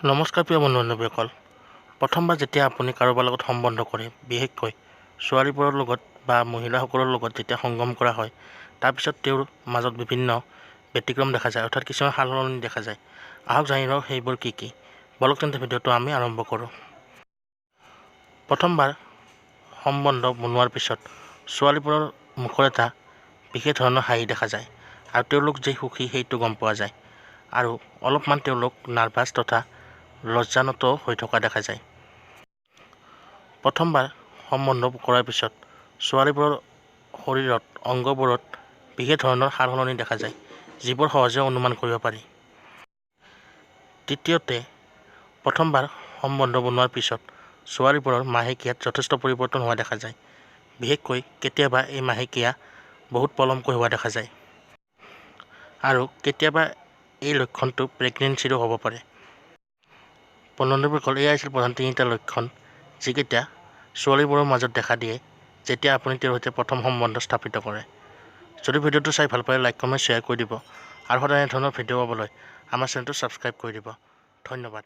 নমস্কাৰ প্ৰিয় বন্ধু-বান্ধৱীসকল। প্ৰথমবাৰ যেতিয়া আপুনি কাৰোবাৰ লগত সম্বন্ধ কৰে, বিশেষকৈ ছোৱালীবোৰৰ লগত বা মহিলাসকলৰ লগত যেতিয়া সংগম কৰা হয়, তাৰপিছত তেওঁৰ মাজত বিভিন্ন ব্যতিক্ৰম দেখা যায়, অৰ্থাৎ কিছুমান সালসলনি দেখা যায়। আহক জানি লওঁ সেইবোৰ কি কি। বলক তেন্তে ভিডিঅ'টো আমি আৰম্ভ কৰোঁ। প্ৰথমবাৰ সম্বন্ধ বনোৱাৰ পিছত ছোৱালীবোৰৰ মুখৰ এটা বিশেষ ধৰণৰ হাঁহি দেখা যায় আৰু তেওঁলোক যে সুখী সেইটো গম পোৱা যায় আৰু অলপমান তেওঁলোক নাৰ্ভাছ তথা লজ্জানত হৈ থকা দেখা যায়। প্ৰথমবাৰ সম্বন্ধ কৰাৰ পিছত ছোৱালীবোৰৰ শৰীৰত অংগবোৰত বিশেষ ধৰণৰ সালসলনি দেখা যায়, যিবোৰ সহজে অনুমান কৰিব পাৰি। তৃতীয়তে, প্ৰথমবাৰ সম্বন্ধ বনোৱাৰ পিছত ছোৱালীবোৰৰ মাহেকীয়াত যথেষ্ট পৰিৱৰ্তন হোৱা দেখা যায়। বিশেষকৈ কেতিয়াবা এই মাহেকীয়া বহুত পলমকৈ হোৱা দেখা যায় আৰু কেতিয়াবা এই লক্ষণটো প্ৰেগনেঞ্চিৰো হ'ব পাৰে। বন্ধু-বান্ধৱীসকল, এয়া আছিল প্ৰধান তিনিটা লক্ষণ যিকেইটা ছোৱালীবোৰৰ মাজত দেখা দিয়ে যেতিয়া আপুনি তেওঁৰ সৈতে প্ৰথম সম্বন্ধ স্থাপিত কৰে। যদি ভিডিঅ'টো চাই ভাল পায়, লাইক কমেণ্ট শ্বেয়াৰ কৰি দিব আৰু সদায় এনে ধৰণৰ ভিডিঅ' পাবলৈ আমাৰ চেনেলটো ছাবস্ক্ৰাইব কৰি দিব। ধন্যবাদ।